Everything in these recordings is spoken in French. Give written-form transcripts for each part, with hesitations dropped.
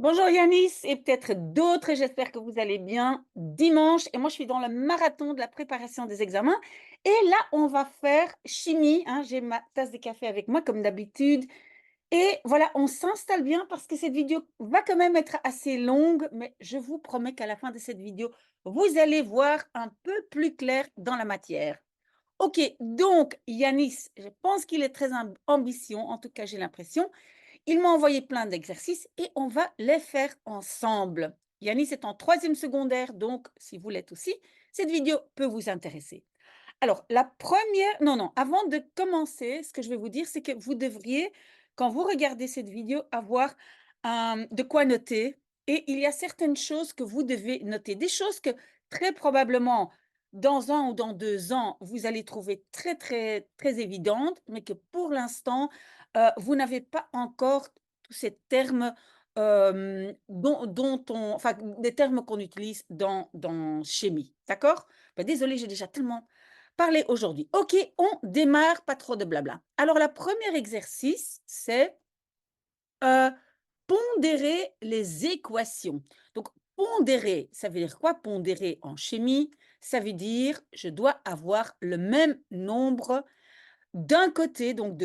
Bonjour Yanis et peut-être d'autres, et j'espère que vous allez bien. Dimanche, et moi je suis dans le marathon de la préparation des examens. Et là, on va faire chimie, hein. J'ai ma tasse de café avec moi comme d'habitude. Et voilà, on s'installe bien parce que cette vidéo va quand même être assez longue, mais je vous promets qu'à la fin de cette vidéo, vous allez voir un peu plus clair dans la matière. Ok, donc Yanis, je pense qu'il est très ambitieux, en tout cas j'ai l'impression. Il m'a envoyé plein d'exercices et on va les faire ensemble. Yanis est en troisième secondaire, donc si vous l'êtes aussi, cette vidéo peut vous intéresser. Alors, la première, non, avant de commencer, ce que je vais vous dire, c'est que vous devriez, quand vous regardez cette vidéo, avoir de quoi noter. Et il y a certaines choses que vous devez noter, des choses que très probablement, dans 1 ou dans 2 ans, vous allez trouver très, très, très évidentes, mais que pour l'instant, vous n'avez pas encore tous ces termes enfin, des termes qu'on utilise dans chimie. D'accord? Ben, désolée, j'ai déjà tellement parlé aujourd'hui. OK, on démarre, pas trop de blabla. Alors, le premier exercice, c'est pondérer les équations. Donc, pondérer, ça veut dire quoi? Pondérer en chimie, ça veut dire je dois avoir le même nombre d'un côté, donc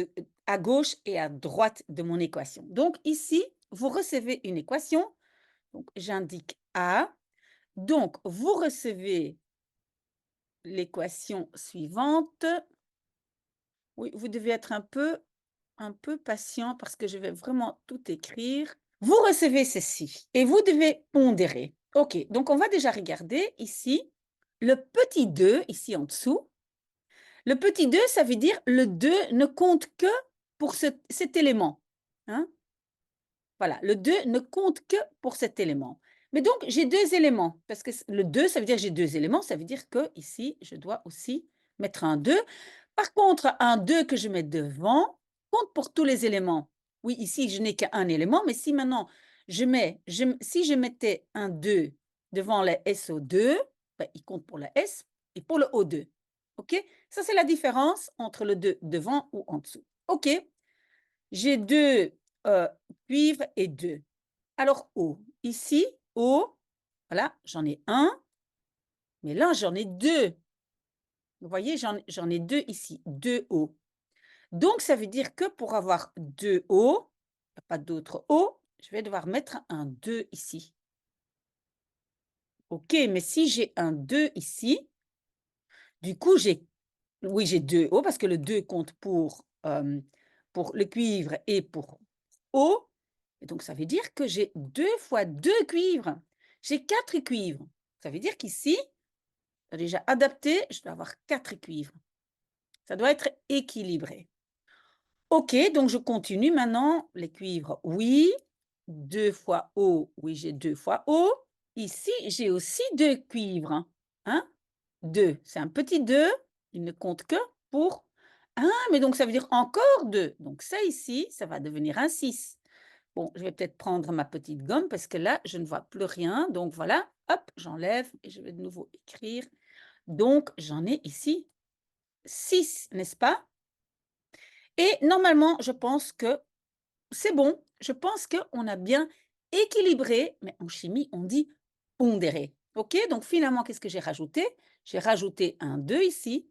à gauche et à droite de mon équation. Donc, ici, vous recevez une équation. Donc, j'indique A. Donc, vous recevez l'équation suivante. Oui, vous devez être un peu patient parce que je vais vraiment tout écrire. Vous recevez ceci et vous devez pondérer. OK, donc on va déjà regarder ici le petit 2, ici en dessous. Le petit 2, ça veut dire le 2 ne compte que pour cet élément. Hein? Voilà, le 2 ne compte que pour cet élément. Mais donc, j'ai 2 éléments, parce que le 2, ça veut dire que j'ai 2 éléments, ça veut dire que ici, je dois aussi mettre un 2. Par contre, un 2 que je mets devant compte pour tous les éléments. Oui, ici, je n'ai qu'un élément, mais si maintenant, si je mettais un 2 devant le SO2, ben, il compte pour le S et pour le O2. OK? Ça, c'est la différence entre le 2 devant ou en dessous. OK? J'ai 2 cuivres et 2. Alors O, ici, O, voilà, j'en ai un, mais là, j'en ai 2. Vous voyez, j'en ai 2 ici, 2 O. Donc, ça veut dire que pour avoir 2 O, il n'y a pas d'autre O, je vais devoir mettre un 2 ici. OK, mais si j'ai un 2 ici, du coup, j'ai 2 O parce que le 2 compte pour le cuivre et pour O. Et donc, ça veut dire que j'ai 2 fois 2 cuivres. J'ai 4 cuivres. Ça veut dire qu'ici, déjà adapté, je dois avoir 4 cuivres. Ça doit être équilibré. OK, donc je continue maintenant. Les cuivres, oui. 2 fois O, oui, j'ai 2 fois O. Ici, j'ai aussi 2 cuivres. Hein? 2, c'est un petit 2. Il ne compte que pour mais donc ça veut dire encore 2. Donc ça ici, ça va devenir un 6. Bon, je vais peut-être prendre ma petite gomme parce que là, je ne vois plus rien. Donc voilà, hop, j'enlève et je vais de nouveau écrire. Donc, j'en ai ici 6, n'est-ce pas? Et normalement, je pense que c'est bon. Je pense qu'on a bien équilibré, mais en chimie, on dit pondéré. OK? Donc finalement, qu'est-ce que j'ai rajouté? J'ai rajouté un 2 ici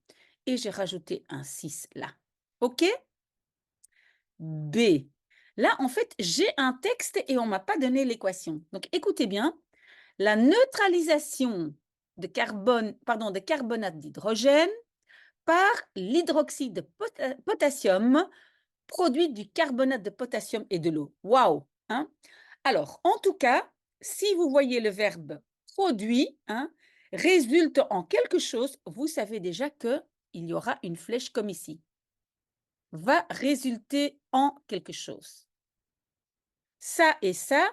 et j'ai rajouté un 6 là. OK? B. Là, en fait, j'ai un texte et on ne m'a pas donné l'équation. Donc écoutez bien, la neutralisation de de carbonate d'hydrogène par l'hydroxyde de potassium produit du carbonate de potassium et de l'eau. Waouh! Hein? Alors, en tout cas, si vous voyez le verbe produit, hein, résulte en quelque chose, vous savez déjà qu'il y aura une flèche comme ici. Va résulter en quelque chose. Ça et ça,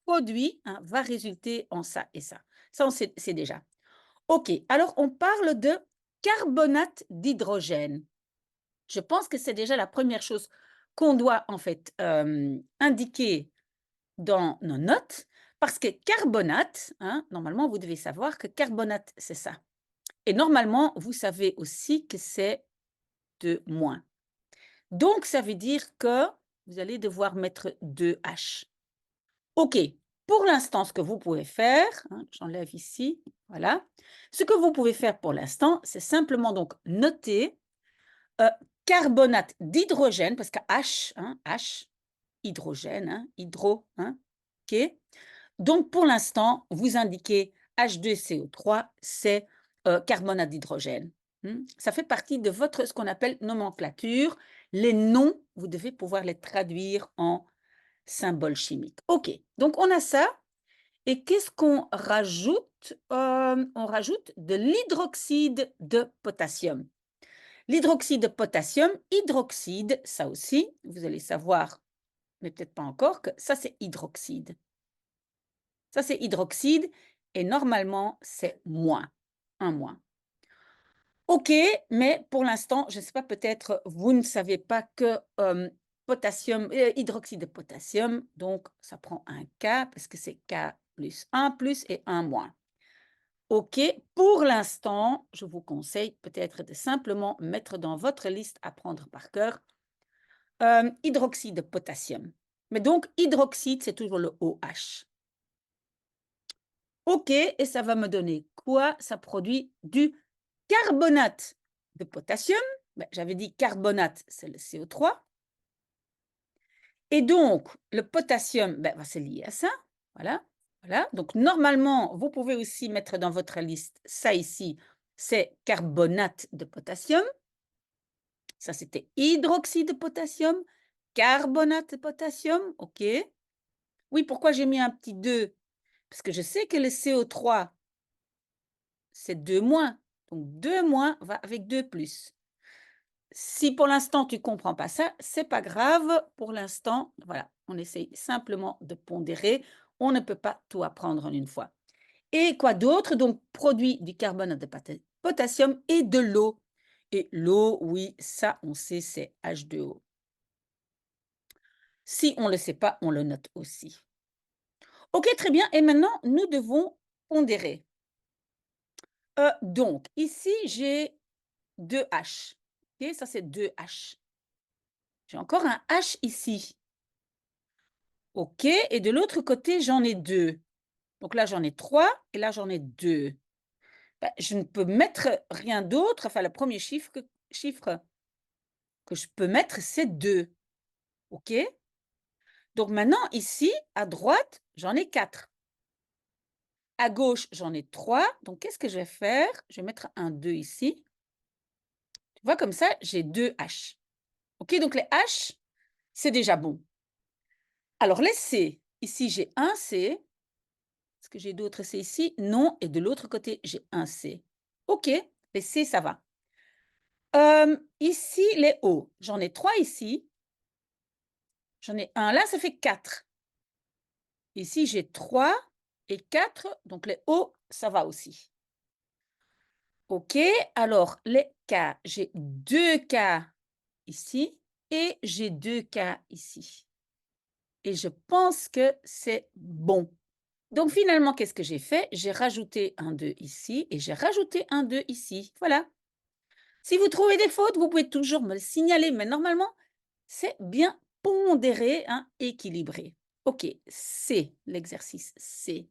produit, hein, va résulter en ça et ça. Ça, c'est déjà. OK, alors on parle de carbonate d'hydrogène. Je pense que c'est déjà la première chose qu'on doit en fait indiquer dans nos notes, parce que carbonate, hein, normalement, vous devez savoir que carbonate, c'est ça. Et normalement, vous savez aussi que c'est de moins. Donc, ça veut dire que vous allez devoir mettre 2H. OK. Pour l'instant, ce que vous pouvez faire, hein, j'enlève ici, voilà. Ce que vous pouvez faire pour l'instant, c'est simplement donc noter, heu, carbonate d'hydrogène, parce que H, hein, H, hydrogène, hein, hydro, hein, OK? Donc pour l'instant, vous indiquez H2CO3, c'est, carbonate d'hydrogène. Ça fait partie de votre ce qu'on appelle nomenclature. Les noms, vous devez pouvoir les traduire en symboles chimiques. OK, donc on a ça et qu'est-ce qu'on rajoute? On rajoute de l'hydroxyde de potassium. L'hydroxyde de potassium, hydroxyde, ça aussi, vous allez savoir, mais peut-être pas encore, que ça c'est hydroxyde. Ça, c'est hydroxyde et normalement, c'est moins, un moins. OK, mais pour l'instant, je ne sais pas, peut-être vous ne savez pas que, potassium hydroxyde de potassium, donc ça prend un K parce que c'est K plus et un moins. OK, pour l'instant, je vous conseille peut-être de simplement mettre dans votre liste à prendre par cœur, hydroxyde de potassium. Mais donc hydroxyde, c'est toujours le OH. OK, et ça va me donner quoi? Ça produit du carbonate de potassium. J'avais dit carbonate, c'est le CO3. Et donc, le potassium, c'est lié à ça. Voilà, voilà. Donc, normalement, vous pouvez aussi mettre dans votre liste ça ici, c'est carbonate de potassium. Ça, c'était hydroxyde de potassium, carbonate de potassium. OK. Oui, pourquoi j'ai mis un petit 2? Parce que je sais que le CO3, c'est 2 moins. Donc 2 moins va avec 2 plus. Si pour l'instant tu ne comprends pas ça, c'est pas grave. Pour l'instant, voilà, on essaye simplement de pondérer. On ne peut pas tout apprendre en une fois. Et quoi d'autre? Donc, produit du carbonate de potassium et de l'eau. Et l'eau, oui, ça, on sait, c'est H2O. Si on ne le sait pas, on le note aussi. OK, très bien. Et maintenant, nous devons pondérer. Donc, ici, j'ai 2 H. OK, ça, c'est 2 H. J'ai encore un H ici. OK, et de l'autre côté, j'en ai 2. Donc là, j'en ai 3 et là, j'en ai 2. Je ne peux mettre rien d'autre, enfin, le premier chiffre que je peux mettre, c'est 2. OK? Donc maintenant, ici, à droite, j'en ai 4. À gauche, j'en ai 3. Donc qu'est-ce que je vais faire? Je vais mettre un 2 ici. Tu vois, comme ça, j'ai 2 H. OK, donc les H, c'est déjà bon. Alors les C, ici, j'ai un C. Est-ce que j'ai d'autres C ici? Non, et de l'autre côté, j'ai un C. OK, les C, ça va. Ici, les O, j'en ai 3 ici. J'en ai un là, ça fait 4. Ici, j'ai 3 et 4, donc les O, ça va aussi. OK, alors les K, j'ai 2 K ici et j'ai 2 K ici. Et je pense que c'est bon. Donc finalement, qu'est-ce que j'ai fait? J'ai rajouté un 2 ici et j'ai rajouté un 2 ici. Voilà. Si vous trouvez des fautes, vous pouvez toujours me le signaler, mais normalement, c'est bien pondéré, hein, équilibré. OK, c'est l'exercice C.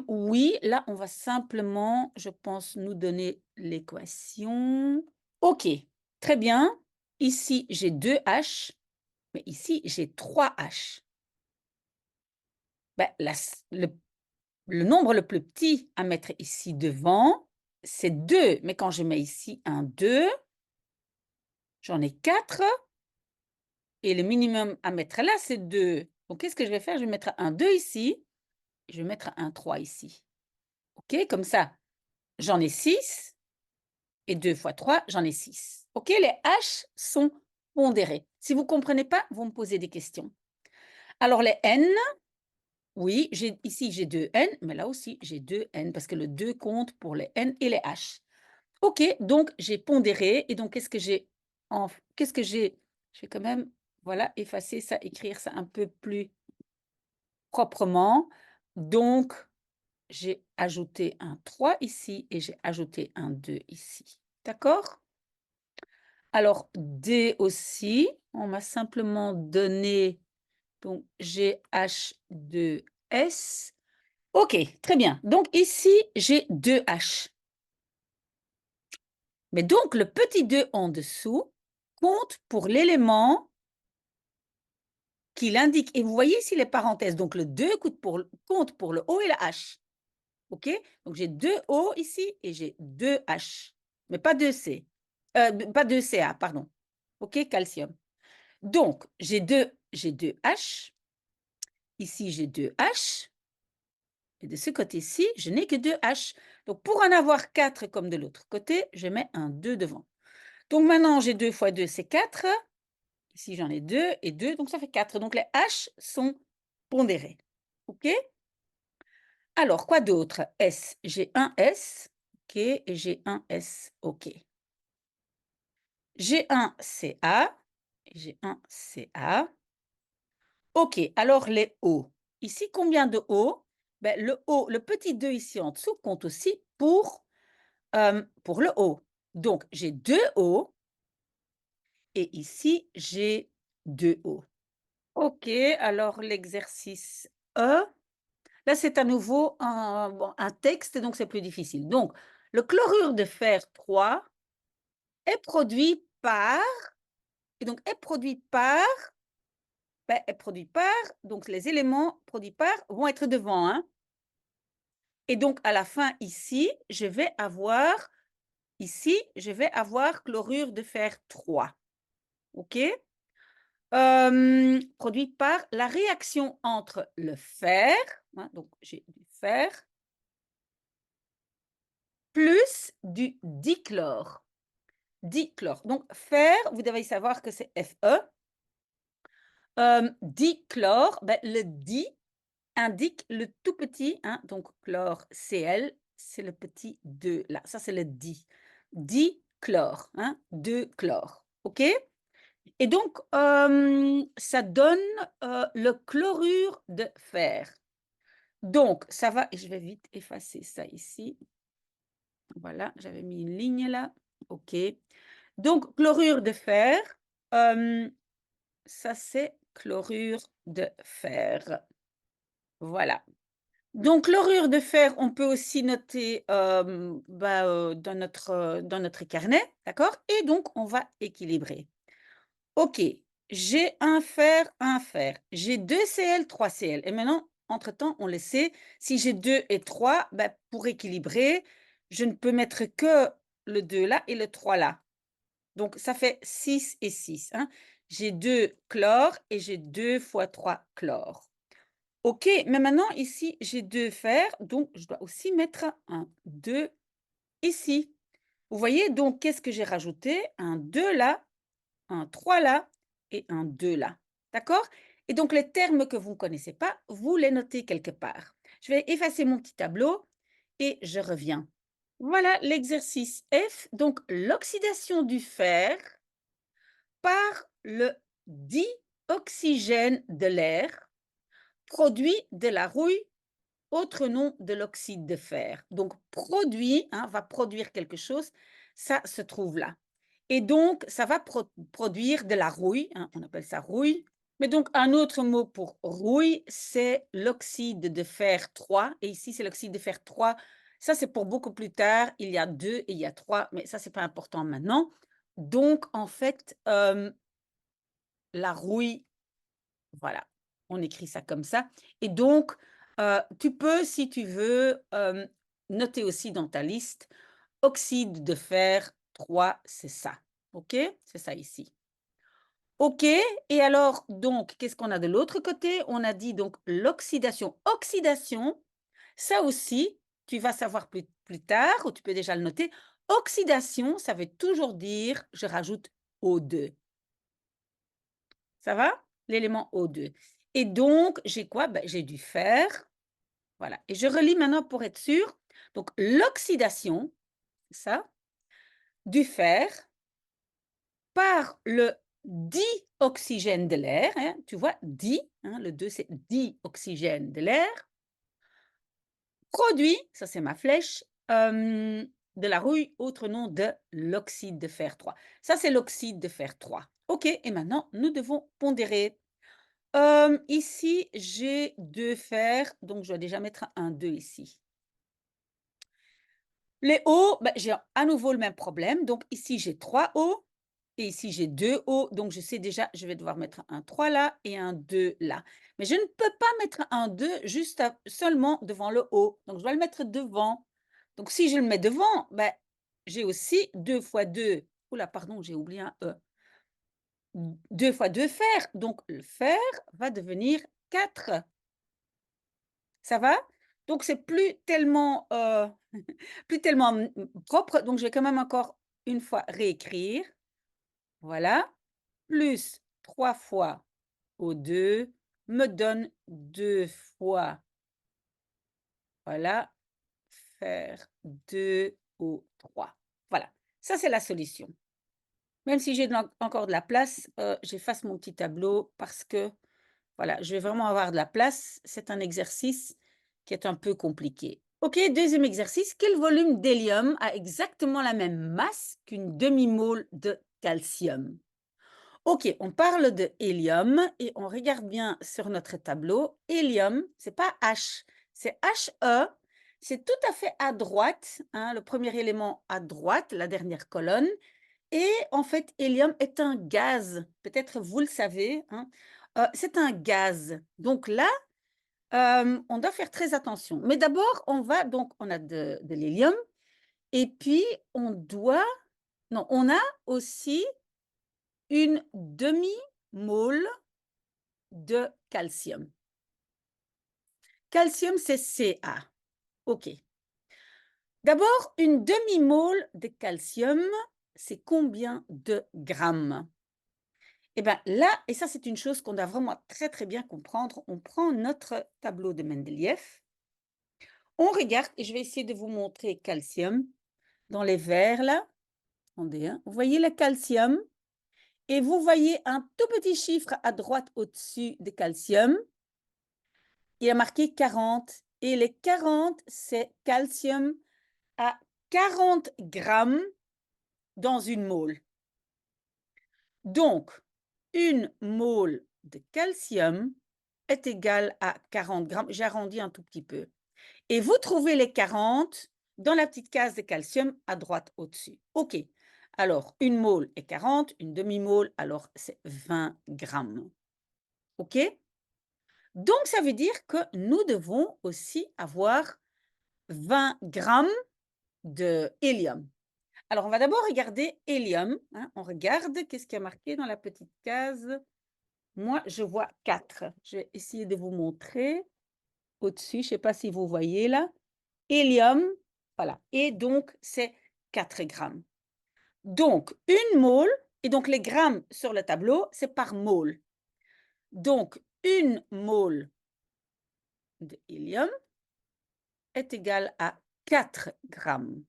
Oui, là, on va simplement, je pense, nous donner l'équation. OK, très bien. Ici, j'ai 2 H, mais ici, j'ai 3 H. Le nombre le plus petit à mettre ici devant, c'est 2. Mais quand je mets ici un 2, j'en ai 4 et le minimum à mettre là, c'est 2. Donc, qu'est-ce que je vais faire? Je vais mettre un 2 ici et je vais mettre un 3 ici. OK, comme ça, j'en ai 6 et 2 fois 3, j'en ai 6. OK, les H sont pondérés. Si vous ne comprenez pas, vous me posez des questions. Alors, les N, oui, ici, j'ai 2 N, mais là aussi, j'ai 2 N parce que le 2 compte pour les N et les H. OK, donc j'ai pondéré et donc qu'est-ce que j'ai? Je vais quand même, voilà, effacer ça, écrire ça un peu plus proprement. Donc, j'ai ajouté un 3 ici et j'ai ajouté un 2 ici. D'accord? Alors D aussi, on m'a simplement donné Donc, GH2S. OK, très bien. Donc ici, j'ai 2 H. Mais donc le petit 2 en dessous compte pour l'élément qu'il indique. Et vous voyez ici les parenthèses. Donc le 2 compte pour le O et la H. OK? Donc j'ai 2 O ici et j'ai 2 H. Mais pas 2 C. Pas 2 Ca, pardon. OK, calcium. Donc j'ai 2 H. Ici, j'ai 2 H. Et de ce côté-ci, je n'ai que 2 H. Donc pour en avoir 4 comme de l'autre côté, je mets un 2 devant. Donc maintenant, j'ai 2 fois 2, c'est 4. Ici, j'en ai 2 et 2, donc ça fait 4. Donc les H sont pondérés. OK? Alors, quoi d'autre? S. J'ai un S. OK. Et j'ai un S. OK. J'ai un Ca. Et j'ai un Ca. OK. Alors, les O. Ici, combien de O? Ben, le O, le petit 2 ici en dessous compte aussi pour le O. Donc, j'ai 2 O et ici, j'ai 2 O. OK, alors l'exercice E, là, c'est à nouveau un texte, donc c'est plus difficile. Donc, le chlorure de fer 3 est produit par et donc est produit par, donc les éléments produits par vont être devant, hein. Et donc à la fin ici, je vais avoir chlorure de fer 3. OK? Produit par la réaction entre le fer, hein, donc j'ai du fer, plus du dichlore. Dichlore. Donc fer, vous devez savoir que c'est Fe. Dichlore, ben, le di indique le tout petit, hein, donc chlore Cl, c'est le petit 2 là. Ça, c'est le di. Dichlore, hein, 2 chlore. OK? Et donc, ça donne le chlorure de fer. Donc, ça va, et je vais vite effacer ça ici. Voilà, j'avais mis une ligne là. OK. Donc, chlorure de fer, ça c'est chlorure de fer. Voilà. Donc, chlorure de fer, on peut aussi noter dans notre carnet, d'accord? Et donc, on va équilibrer. OK, j'ai un fer, un fer. J'ai 2 Cl, 3 Cl. Et maintenant, entre-temps, on le sait, si j'ai 2 et 3, bah, pour équilibrer, je ne peux mettre que le 2 là et le 3 là. Donc, ça fait 6 et 6, hein. J'ai 2 chlore et j'ai 2 fois 3 chlore. OK, mais maintenant, ici, j'ai 2 fer, donc je dois aussi mettre un 2 ici. Vous voyez, donc, qu'est-ce que j'ai rajouté? Un 2 là, un 3 là et un 2 là. D'accord? Et donc, les termes que vous ne connaissez pas, vous les notez quelque part. Je vais effacer mon petit tableau et je reviens. Voilà l'exercice F. Donc, l'oxydation du fer par le dioxygène de l'air produit de la rouille, autre nom de l'oxyde de fer. Donc, produit, hein, va produire quelque chose, ça se trouve là. Et donc, ça va produire de la rouille, hein, on appelle ça rouille. Mais donc, un autre mot pour rouille, c'est l'oxyde de fer 3. Et ici, c'est l'oxyde de fer 3. Ça, c'est pour beaucoup plus tard. Il y a 2 et il y a 3, mais ça, c'est pas important maintenant. Donc, en fait, la rouille, voilà, on écrit ça comme ça. Et donc, tu peux, si tu veux, noter aussi dans ta liste, oxyde de fer 3, c'est ça. OK? C'est ça ici. OK, et alors, donc, qu'est-ce qu'on a de l'autre côté? On a dit donc l'oxydation. Oxydation, ça aussi, tu vas savoir plus tard, ou tu peux déjà le noter. Oxydation, ça veut toujours dire, je rajoute O2. Ça va? L'élément O2. Et donc, j'ai quoi? Ben, j'ai du fer. Voilà. Et je relis maintenant pour être sûr. Donc, l'oxydation, ça, du fer par le dioxygène de l'air, hein, tu vois, di, hein, le 2 c'est dioxygène de l'air, produit, ça c'est ma flèche, de la rouille, autre nom de l'oxyde de fer 3. Ça c'est l'oxyde de fer 3. OK, et maintenant nous devons pondérer. Ici, j'ai 2 fers, donc je dois déjà mettre un 2 ici. Les O, bah, j'ai à nouveau le même problème. Donc ici, j'ai 3 O et ici, j'ai 2 O. Donc je sais déjà, je vais devoir mettre un 3 là et un 2 là. Mais je ne peux pas mettre un 2 juste seulement devant le O. Donc je dois le mettre devant. Donc si je le mets devant, bah, j'ai aussi 2 fois 2. Oula, pardon, j'ai oublié un E. 2 fois 2 fers. Donc le fer va devenir 4. Ça va? Donc c'est plus tellement, plus tellement propre, donc je vais quand même encore une fois réécrire. Voilà, plus 3 fois O2 me donne 2 fois, voilà, faire 2O3. Voilà, ça c'est la solution. Même si j'ai encore de la place, j'efface mon petit tableau parce que, voilà, je vais vraiment avoir de la place. C'est un exercice qui est un peu compliqué. OK, deuxième exercice. Quel volume d'hélium a exactement la même masse qu'une demi-mole de calcium? OK, on parle de hélium et on regarde bien sur notre tableau. Hélium, c'est pas H, c'est He. C'est tout à fait à droite, hein, le premier élément à droite, la dernière colonne. Et en fait, hélium est un gaz. Peut-être vous le savez, hein. C'est un gaz. Donc là, on doit faire très attention. Mais d'abord, on a de l'hélium et puis on a aussi une demi-mole de calcium. Calcium, c'est Ca. OK. D'abord, une demi-mole de calcium, c'est combien de grammes? Et bien là, et ça c'est une chose qu'on doit vraiment très très bien comprendre, on prend notre tableau de Mendeleïev, on regarde et je vais essayer de vous montrer calcium dans les verres là. Attendez, hein. Vous voyez le calcium et vous voyez un tout petit chiffre à droite au-dessus de calcium. Il y a marqué 40 et les 40, c'est calcium à 40 grammes dans une mole. Donc, une mole de calcium est égale à 40 grammes. J'arrondis un tout petit peu. Et vous trouvez les 40 dans la petite case de calcium à droite au-dessus. OK. Alors, une mole est 40, une demi-mole, alors c'est 20 grammes. OK? Donc, ça veut dire que nous devons aussi avoir 20 grammes de hélium. Alors, on va d'abord regarder hélium, hein. On regarde qu'est-ce qui est marqué dans la petite case. Moi, je vois 4. Je vais essayer de vous montrer au-dessus. Je ne sais pas si vous voyez là. Hélium, voilà. Et donc, c'est 4 grammes. Donc, une mole, et donc les grammes sur le tableau, c'est par mole. Donc, une mole de hélium est égale à 4 grammes.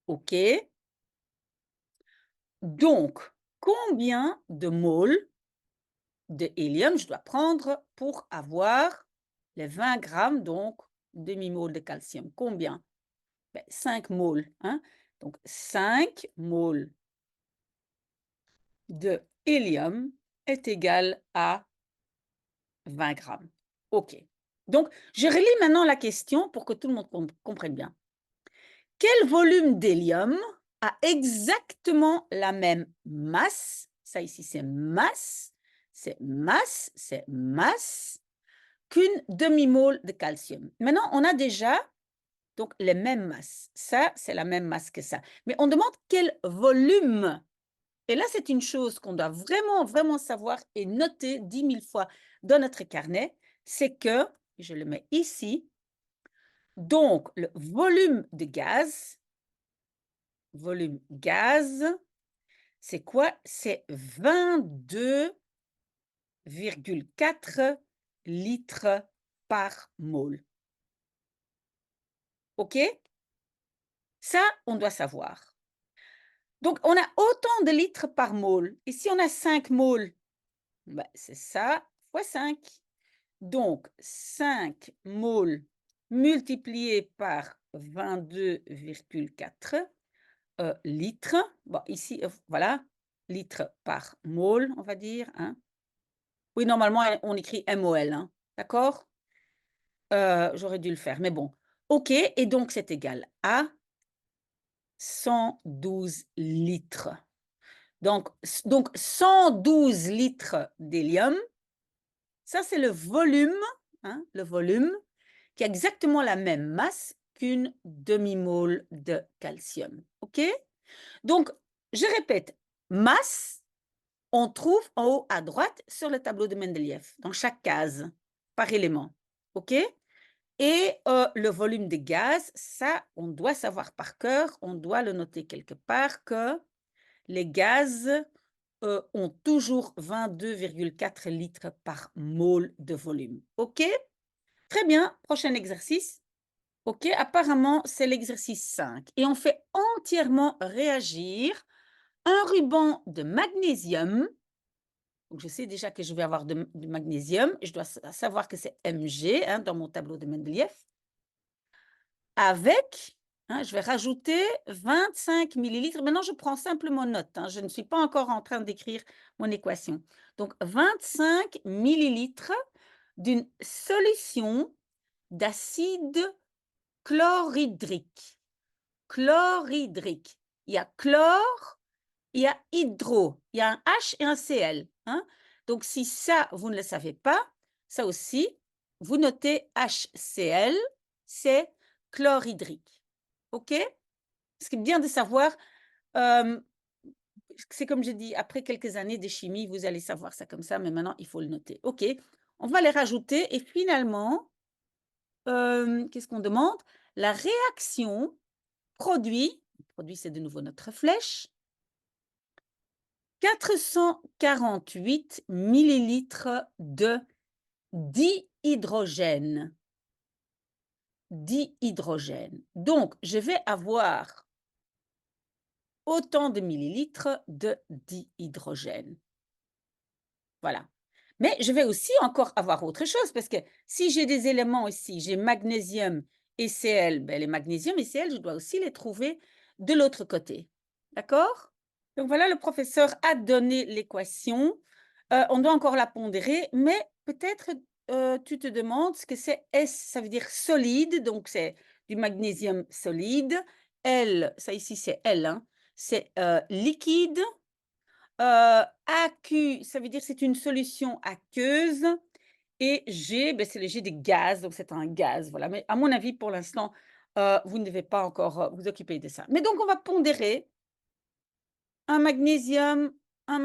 OK? Donc, combien de moles de hélium je dois prendre pour avoir les 20 grammes, donc demi-mole de calcium? Combien? Ben, 5 moles. Hein? Donc, 5 moles de hélium est égal à 20 grammes. OK. Donc, je relis maintenant la question pour que tout le monde comprenne bien. Quel volume d'hélium a exactement la même masse? Ça ici, c'est masse, c'est masse qu'une demi-mole de calcium. Maintenant, on a déjà donc les mêmes masses. Ça, c'est la même masse que ça. Mais on demande quel volume. Et là, c'est une chose qu'on doit vraiment, vraiment savoir et noter 10 000 fois dans notre carnet, c'est que, je le mets ici, donc le volume gaz, c'est quoi? C'est 22,4 litres par mole. OK? Ça, on doit savoir. Donc, on a autant de litres par mole. Et si on a 5 moles, ben, c'est ça fois 5. Donc, 5 moles multiplié par 22,4 litres. Bon, ici, voilà, litres par mole, on va dire. Hein. Oui, normalement, on écrit MOL, hein, d'accord? J'aurais dû le faire, mais bon. OK, et donc c'est égal à 112 litres. Donc 112 litres d'hélium, ça c'est le volume, hein, le volume qui a exactement la même masse qu'une demi-mole de calcium. OK? Donc, je répète, masse, on trouve en haut à droite sur le tableau de Mendeleïev, dans chaque case, par élément. OK? Et le volume de gaz, ça, on doit savoir par cœur, on doit le noter quelque part que les gaz ont toujours 22,4 litres par mole de volume. OK? Très bien, prochain exercice. OK, apparemment, c'est l'exercice 5 et on fait entièrement réagir un ruban de magnésium. Donc, je sais déjà que je vais avoir du magnésium. Je dois savoir que c'est Mg, hein, dans mon tableau de Mendeleïev. Avec, hein, je vais rajouter 25 millilitres. Maintenant, je prends simplement note, hein, je ne suis pas encore en train d'écrire mon équation. Donc, 25 millilitres d'une solution d'acide chlorhydrique. Chlorhydrique. Il y a chlore, il y a hydro. Il y a un H et un Cl. Hein? Donc, si ça, vous ne le savez pas, ça aussi, vous notez HCl, c'est chlorhydrique. OK? Ce qui est bien de savoir, c'est comme j'ai dit, après quelques années de chimie, vous allez savoir ça comme ça, mais maintenant, il faut le noter. OK, on va les rajouter et finalement, qu'est-ce qu'on demande? La réaction produit c'est de nouveau notre flèche, 448 millilitres de dihydrogène. Dihydrogène. Donc, je vais avoir autant de millilitres de dihydrogène. Voilà. Mais je vais aussi encore avoir autre chose, parce que si j'ai des éléments ici, j'ai magnésium et Cl, ben les magnésium et Cl, je dois aussi les trouver de l'autre côté. D'accord? Donc voilà, le professeur a donné l'équation. On doit encore la pondérer, mais peut-être tu te demandes ce que c'est S, ça veut dire solide, donc c'est du magnésium solide. L, ça ici c'est L, hein, c'est liquide. AQ, ça veut dire c'est une solution aqueuse. Et G, ben, c'est le G des gaz, donc c'est un gaz. Voilà. Mais à mon avis, pour l'instant, vous ne devez pas encore vous occuper de ça. Mais donc, on va pondérer un magnésium, un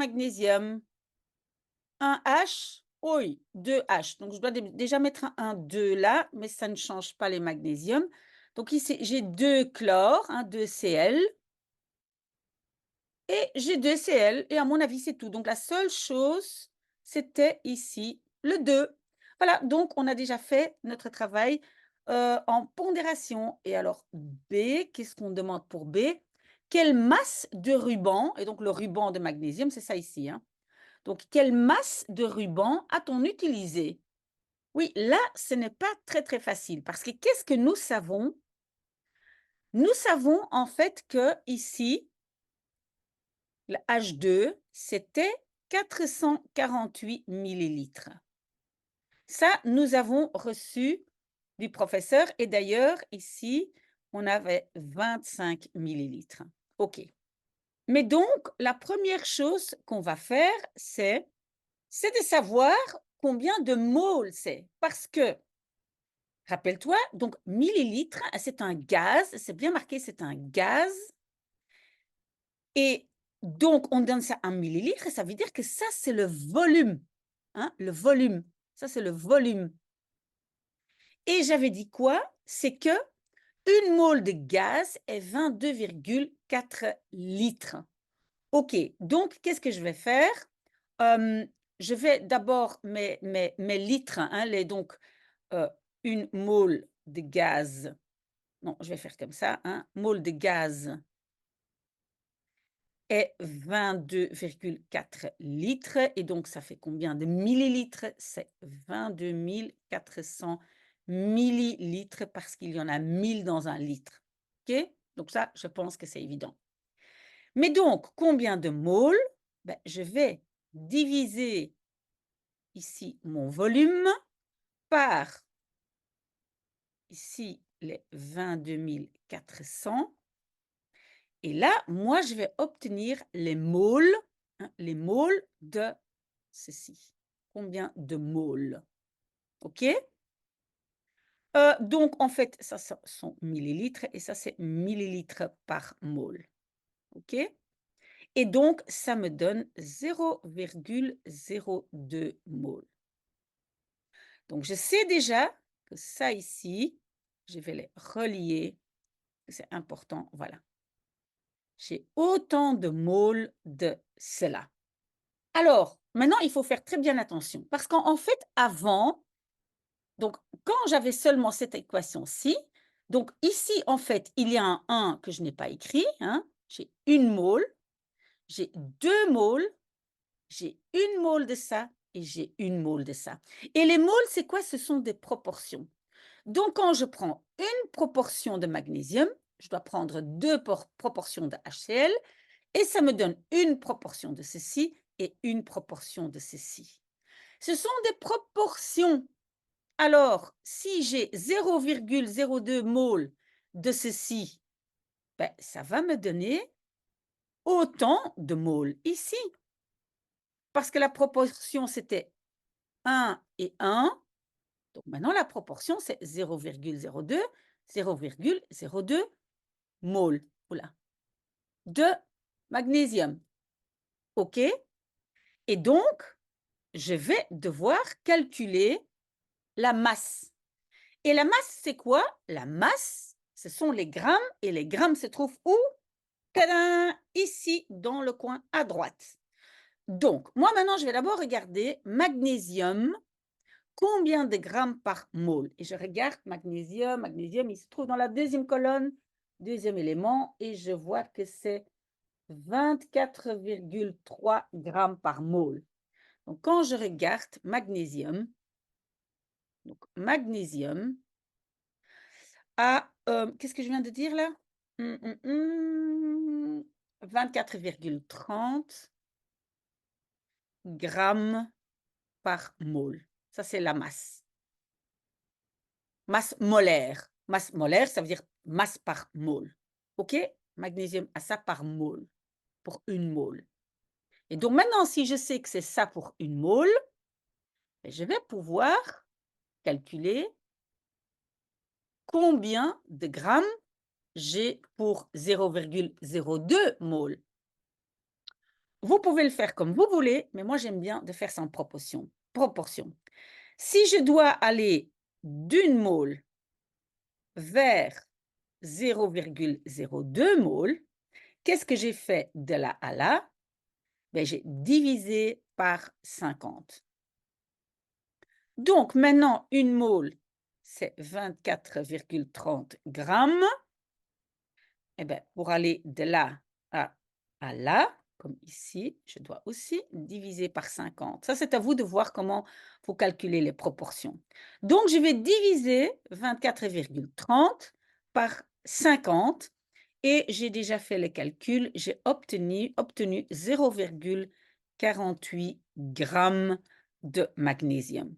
H, oui, deux H. Donc, je dois déjà mettre un 2 là, mais ça ne change pas les magnésiums. Donc, ici, j'ai 2 chlore, hein, 2 Cl. Et j'ai 2 Cl, et à mon avis, c'est tout. Donc, la seule chose, c'était ici le 2. Voilà, donc on a déjà fait notre travail en pondération. Et alors, B, qu'est-ce qu'on demande pour B? Quelle masse de ruban, et donc le ruban de magnésium, c'est ça ici, hein. Donc, quelle masse de ruban a-t-on utilisé? Oui, là, ce n'est pas très, très facile, parce que qu'est-ce que nous savons? Nous savons en fait que ici, le H2, c'était 448 millilitres. Ça, nous avons reçu du professeur. Et d'ailleurs, ici, on avait 25 millilitres. OK. Mais donc, la première chose qu'on va faire, c'est de savoir combien de moles c'est. Parce que, rappelle-toi, donc millilitres, c'est un gaz. C'est bien marqué, c'est un gaz. Et donc, on donne ça en millilitres, et ça veut dire que ça, c'est le volume. Hein, le volume. Ça, c'est le volume. Et j'avais dit quoi? C'est que une mole de gaz est 22,4 litres. OK, donc, qu'est-ce que je vais faire? Je vais d'abord mes litres, hein, donc, une mole de gaz. Non, je vais faire comme ça, hein, mole de gaz est 22,4 litres. Et donc, ça fait combien de millilitres? C'est 22 400 millilitres parce qu'il y en a 1000 dans un litre. OK? Donc ça, je pense que c'est évident. Mais donc, combien de moles? Ben, je vais diviser ici mon volume par ici les 22 400. Et là, moi, je vais obtenir les moles, hein, les moles de ceci. Combien de moles? OK? Donc, en fait, ça sont millilitres et ça, c'est millilitres par mole. OK? Et donc, ça me donne 0,02 moles. Donc, je sais déjà que ça ici, je vais les relier. C'est important, voilà. J'ai autant de moles de cela. Alors, maintenant, il faut faire très bien attention parce qu'en fait, avant, donc quand j'avais seulement cette équation-ci, donc ici, en fait, il y a un 1 que je n'ai pas écrit, hein, j'ai une mole, j'ai 2 moles, j'ai une mole de ça et j'ai une mole de ça. Et les moles, c'est quoi? Ce sont des proportions. Donc, quand je prends une proportion de magnésium, je dois prendre 2 proportions de HCl et ça me donne une proportion de ceci et une proportion de ceci. Ce sont des proportions. Alors, si j'ai 0,02 mol de ceci, ben, ça va me donner autant de moles ici. Parce que la proportion, c'était 1 et 1. Donc maintenant, la proportion, c'est 0,02, 0,02 mol de magnésium. OK? Et donc, je vais devoir calculer la masse. Et la masse, c'est quoi? La masse, ce sont les grammes, et les grammes se trouvent où? Tadam! Ici, dans le coin à droite. Donc, moi maintenant, je vais d'abord regarder magnésium, combien de grammes par mole? Et je regarde magnésium, magnésium, il se trouve dans la deuxième colonne, deuxième élément, et je vois que c'est 24,3 grammes par mole. Donc, quand je regarde magnésium, donc magnésium a, qu'est-ce que je viens de dire là? 24,30 grammes par mole. Ça, c'est la masse. Masse molaire. Masse molaire, ça veut dire masse par mole. OK? Magnésium a ça par mole, pour une mole. Et donc maintenant, si je sais que c'est ça pour une mole, je vais pouvoir calculer combien de grammes j'ai pour 0,02 mol. Vous pouvez le faire comme vous voulez, mais moi j'aime bien de faire ça en proportion. Si je dois aller d'une mole vers 0,02 mol, qu'est-ce que j'ai fait de là à là? Ben, j'ai divisé par 50. Donc maintenant, une mole, c'est 24,30 grammes. Eh bien, pour aller de là à là, comme ici, je dois aussi diviser par 50. Ça, c'est à vous de voir comment vous calculez les proportions. Donc, je vais diviser 24,30 par 50 et j'ai déjà fait le calcul. J'ai obtenu 0,48 grammes de magnésium.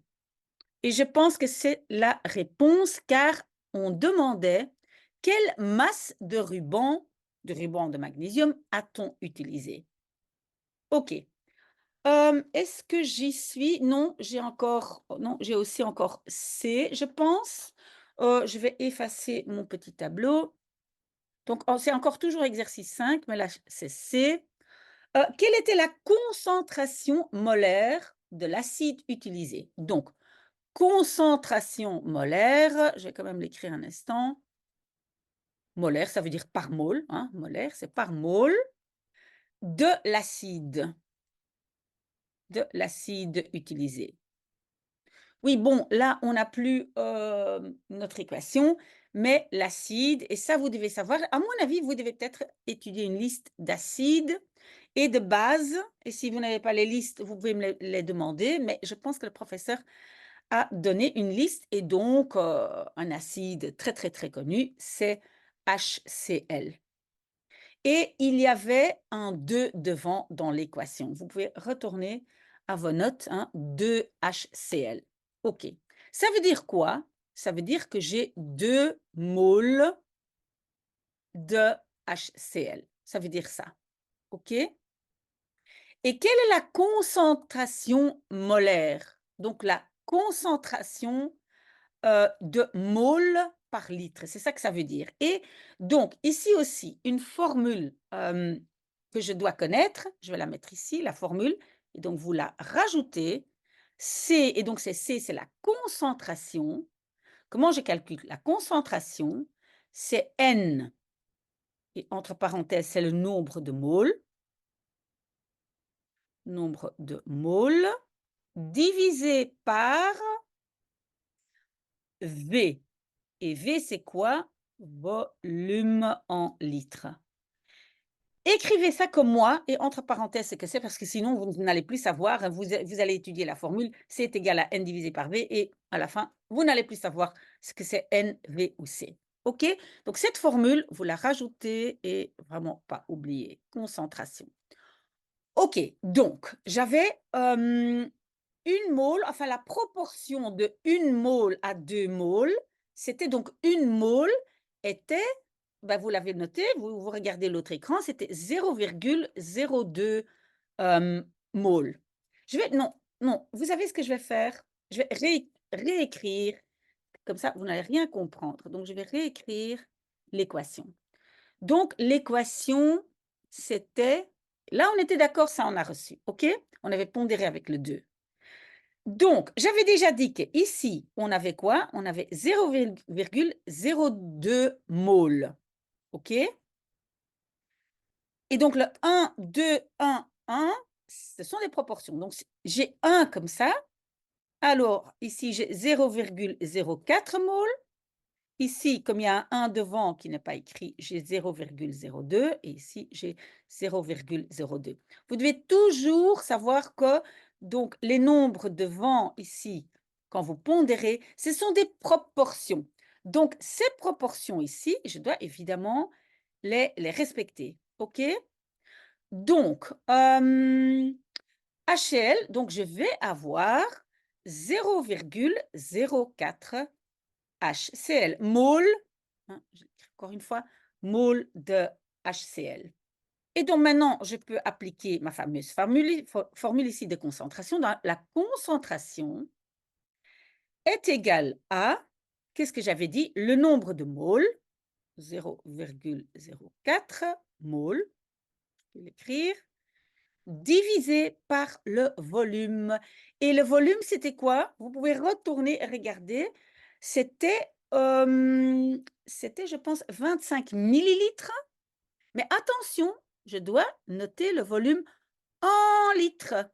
Et je pense que c'est la réponse car on demandait quelle masse de ruban de magnésium a-t-on utilisé? OK. Est-ce que j'y suis? Non, j'ai aussi encore C, je pense. Je vais effacer mon petit tableau. Donc, c'est encore toujours exercice 5, mais là, c'est C. Quelle était la concentration molaire de l'acide utilisé? Donc, concentration molaire, je vais quand même l'écrire un instant. Molaire, ça veut dire par mole, hein, molaire, c'est par mole de l'acide utilisé. Oui, bon, là, on n'a plus notre équation, mais l'acide, et ça, vous devez savoir, à mon avis, vous devez peut-être étudier une liste d'acides et de bases, et si vous n'avez pas les listes, vous pouvez me les demander, mais je pense que le professeur a donné une liste, et donc un acide très, très, très connu, c'est HCl. Et il y avait un 2 devant dans l'équation. Vous pouvez retourner à vos notes, hein, 2HCl. OK. Ça veut dire quoi? Ça veut dire que j'ai 2 moles de HCl. Ça veut dire ça. OK? Et quelle est la concentration molaire? Donc la concentration, de moles par litre, c'est ça que ça veut dire. Et donc ici aussi, une formule, que je dois connaître, je vais la mettre ici, la formule, et donc vous la rajoutez. C et donc c'est la concentration. Comment je calcule la concentration? C'est N et entre parenthèses, c'est le nombre de moles divisé par V. Et V, c'est quoi? Volume en litres. Écrivez ça comme moi et entre parenthèses ce que c'est parce que sinon vous n'allez plus savoir, hein, vous allez étudier la formule, C est égal à N divisé par V et à la fin, vous n'allez plus savoir ce que c'est N, V ou C. OK? Donc cette formule, vous la rajoutez et vraiment pas oublier, concentration. OK, donc j'avais, 1 mole, enfin la proportion de 1 mole à 2 moles, c'était donc 1 mole était, bah, vous l'avez noté, vous regardez l'autre écran, c'était 0,02 mole. Je vais non, non, vous savez ce que je vais faire? Je vais réécrire, comme ça vous n'allez rien comprendre. Donc je vais réécrire l'équation. Donc l'équation, c'était là on était d'accord, ça on a reçu, OK? On avait pondéré avec le 2. Donc, j'avais déjà dit qu'ici, on avait quoi? On avait 0,02 mol. OK? Et donc, le 1, 2, 1, 1, ce sont des proportions. Donc, j'ai 1 comme ça. Alors, ici, j'ai 0,04 mol. Ici, comme il y a un 1 devant qui n'est pas écrit, j'ai 0,02 et ici, j'ai 0,02. Vous devez toujours savoir que donc les nombres devant ici, quand vous pondérez, ce sont des proportions. Donc ces proportions ici, je dois évidemment les respecter. OK? Donc, HL, donc je vais avoir 0,04 HCl, mole, hein, encore une fois, mole de HCl. Et donc maintenant, je peux appliquer ma fameuse formule ici de concentration. Dans la concentration est égale à, qu'est-ce que j'avais dit? Le nombre de moles, 0,04 moles, je vais l'écrire, divisé par le volume. Et le volume, c'était quoi? Vous pouvez retourner et regarder. C'était, je pense, 25 millilitres. Mais attention, je dois noter le volume en litres.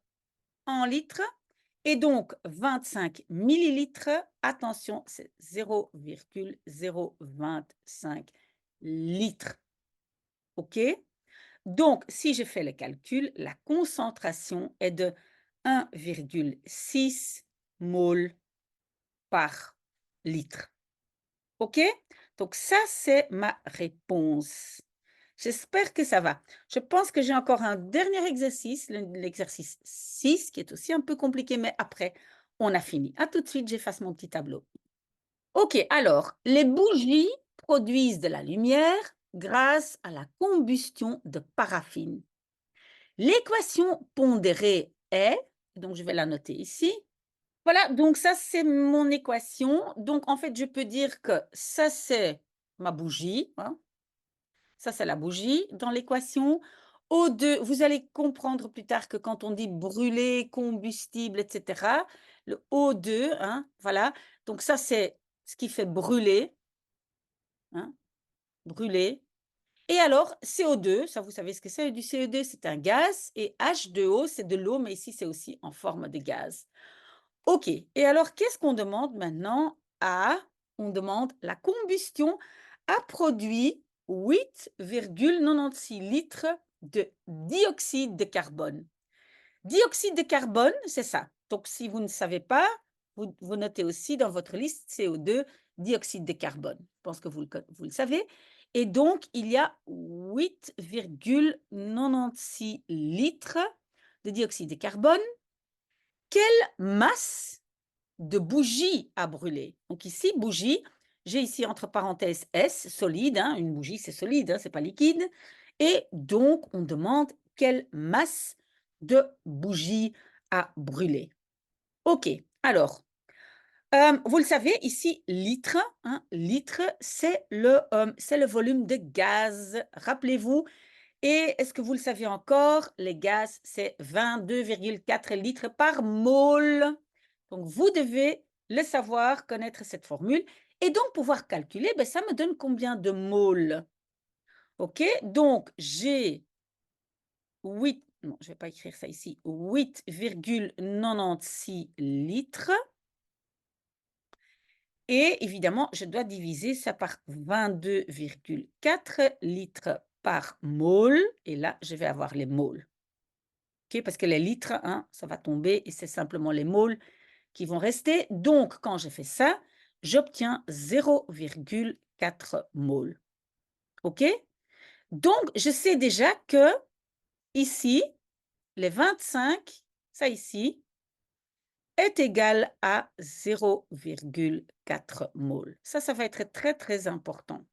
En litres. Et donc, 25 millilitres, attention, c'est 0,025 litres. OK? Donc, si je fais le calcul, la concentration est de 1,6 mol par litre. OK? Donc ça, c'est ma réponse. J'espère que ça va. Je pense que j'ai encore un dernier exercice, l'exercice 6, qui est aussi un peu compliqué, mais après, on a fini. À tout de suite, j'efface mon petit tableau. OK, alors, les bougies produisent de la lumière grâce à la combustion de paraffine. L'équation pondérée est, donc je vais la noter ici. Voilà, donc ça, c'est mon équation. Donc, en fait, je peux dire que ça, c'est ma bougie. Hein. Ça, c'est la bougie dans l'équation. O2, vous allez comprendre plus tard que quand on dit brûler, combustible, etc., le O2, hein, voilà. Donc, ça, c'est ce qui fait brûler. Hein, brûler. Et alors, CO2, ça vous savez ce que c'est, du CO2, c'est un gaz, et H2O, c'est de l'eau, mais ici, c'est aussi en forme de gaz. OK, et alors, qu'est-ce qu'on demande maintenant à on demande la combustion a produit 8,96 litres de dioxyde de carbone. Dioxyde de carbone, c'est ça. Donc, si vous ne savez pas, vous notez aussi dans votre liste CO2, dioxyde de carbone. Je pense que vous le savez. Et donc, il y a 8,96 litres de dioxyde de carbone. quelle masse de bougie à brûler? Donc ici, bougie, j'ai ici entre parenthèses S, solide, hein, une bougie c'est solide, hein, c'est pas liquide. Et donc, on demande quelle masse de bougie à brûler. OK, alors, vous le savez, ici, litre, hein, litre, c'est le volume de gaz. Rappelez-vous, et est-ce que vous le savez encore? Les gaz, c'est 22,4 litres par mole. Donc, vous devez le savoir, connaître cette formule et donc pouvoir calculer, ben, ça me donne combien de moles? OK? Donc, j'ai 8, non, je ne vais pas écrire ça ici, 8,96 litres et évidemment, je dois diviser ça par 22,4 litres par mole et là, je vais avoir les moles. OK? Parce que les litres, hein, ça va tomber et c'est simplement les moles qui vont rester. Donc, quand je fais ça, j'obtiens 0,4 moles. OK? Donc, je sais déjà que ici, les 25, ça ici, est égal à 0,4 moles. Ça va être très, très important.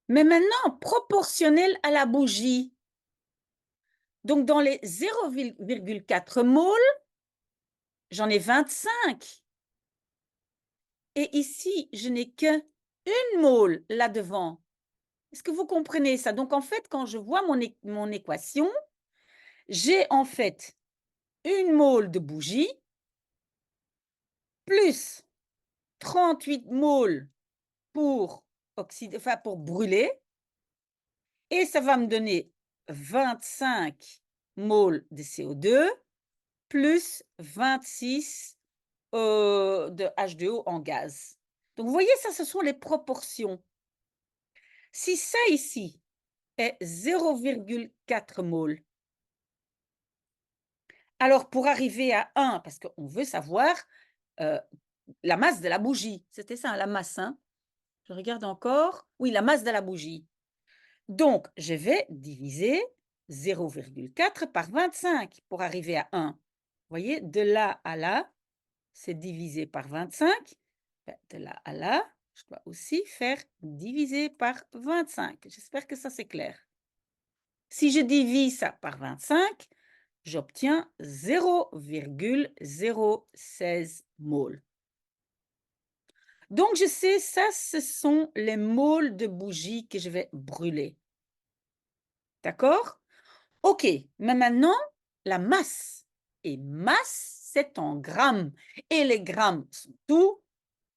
Mais maintenant, proportionnel à la bougie. Donc, dans les 0,4 moles, j'en ai 25. Et ici, je n'ai que une mole là devant. Est-ce que vous comprenez ça? Donc, en fait, quand je vois mon équation, j'ai en fait une mole de bougie plus 38 moles pour pour brûler et ça va me donner 25 moles de CO2 plus 26 de H2O en gaz. Donc, vous voyez, ça, ce sont les proportions. Si ça ici est 0,4 moles, alors pour arriver à 1, parce qu'on veut savoir la masse de la bougie, c'était ça, la masse, hein? Je regarde encore. Oui, la masse de la bougie. Donc, je vais diviser 0,4 par 25 pour arriver à 1. Vous voyez, de là à là, c'est divisé par 25. De là à là, je dois aussi faire diviser par 25. J'espère que ça, c'est clair. Si je divise ça par 25, j'obtiens 0,016 moles. Donc, je sais, ça, ce sont les moles de bougie que je vais brûler. D'accord? OK, mais maintenant, la masse. Et masse, c'est en grammes. Et les grammes sont où?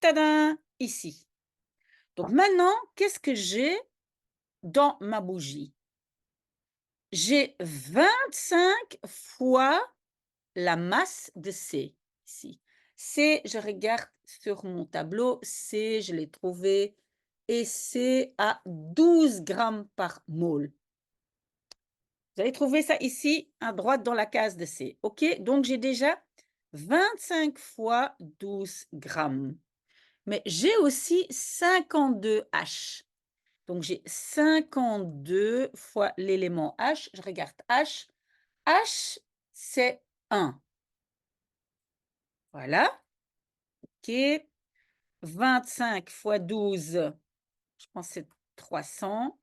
Tadam! Ici. Donc maintenant, qu'est-ce que j'ai dans ma bougie? J'ai 25 fois la masse de C, ici. C, je regarde sur mon tableau, C, je l'ai trouvé, et c'est à 12 grammes par mole. Vous allez trouver ça ici, à droite dans la case de C. OK? Donc, j'ai déjà 25 fois 12 grammes. Mais j'ai aussi 52 H. Donc, j'ai 52 fois l'élément H. Je regarde H. H, c'est 1. Voilà. OK. 25 fois 12, je pense que c'est 300.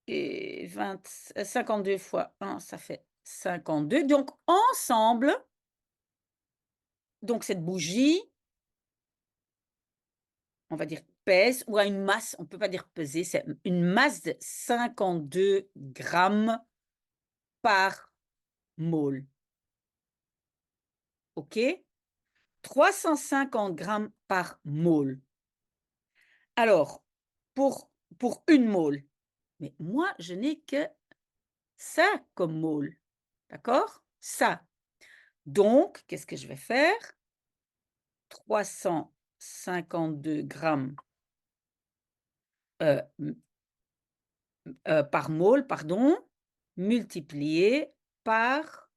Et 52 fois 1, ça fait 52. Donc, ensemble, donc cette bougie, on va dire pèse, ou a une masse, on ne peut pas dire peser, c'est une masse de 52 grammes par mole. OK? 350 grammes par mole. Alors, pour une mole, mais moi, je n'ai que ça comme mole. D'accord? Ça. Donc, qu'est-ce que je vais faire? 352 grammes par mole, pardon, multiplié par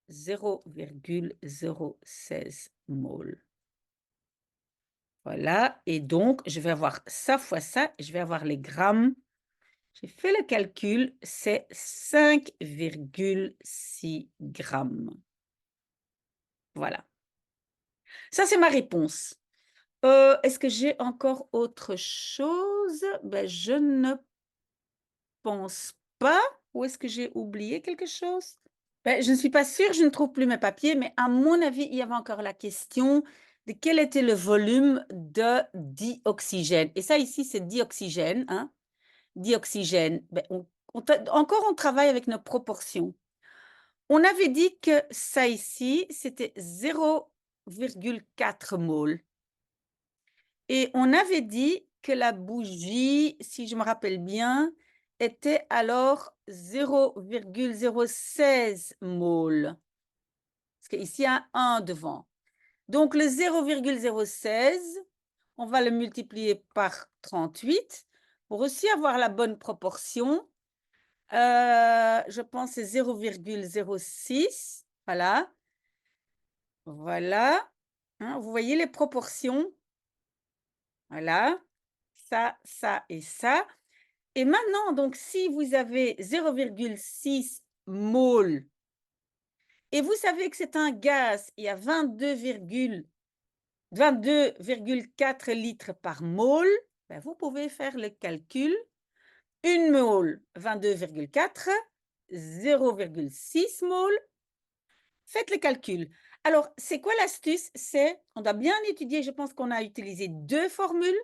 0,016 mol. Voilà, et donc je vais avoir ça fois ça, et je vais avoir les grammes. J'ai fait le calcul, c'est 5,6 grammes. Voilà. Ça, c'est ma réponse. Est-ce que j'ai encore autre chose? Ben, je ne pense pas. Ou est-ce que j'ai oublié quelque chose? Ben, je ne suis pas sûre, je ne trouve plus mes papiers, mais à mon avis, il y avait encore la question de quel était le volume de dioxygène. Et ça, ici, c'est dioxygène, hein? Dioxygène. Ben, encore, on travaille avec nos proportions. On avait dit que ça ici, c'était 0,4 mol. Et on avait dit que la bougie, si je me rappelle bien, était alors 0,016 mol. Parce qu'ici, il y a un 1 devant. Donc, le 0,016, on va le multiplier par 38 pour aussi avoir la bonne proportion. Je pense que c'est 0,06. Voilà. Voilà. Hein, vous voyez les proportions? Voilà. Ça et ça. Et maintenant, donc, si vous avez 0,6 mol et vous savez que c'est un gaz, il y a 22,4 litres par mol, ben vous pouvez faire le calcul. 1 mol, 22,4, 0,6 mol. Faites le calcul. Alors, c'est quoi l'astuce? C'est, on doit bien étudier, je pense qu'on a utilisé 2 formules.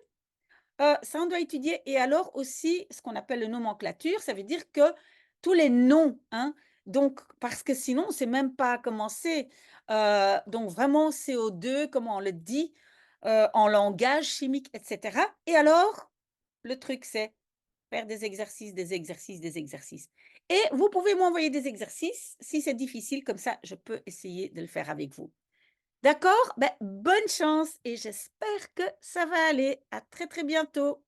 Ça, on doit étudier. Et alors aussi, ce qu'on appelle le nomenclature, ça veut dire que tous les noms, hein, donc, parce que sinon, on ne sait même pas comment c'est. Donc, vraiment, CO2, comment on le dit, en langage chimique, etc. Et alors, le truc, c'est faire des exercices, des exercices, des exercices. Et vous pouvez m'envoyer des exercices. Si c'est difficile, comme ça, je peux essayer de le faire avec vous. D'accord? Ben, bonne chance et j'espère que ça va aller. À très, très bientôt.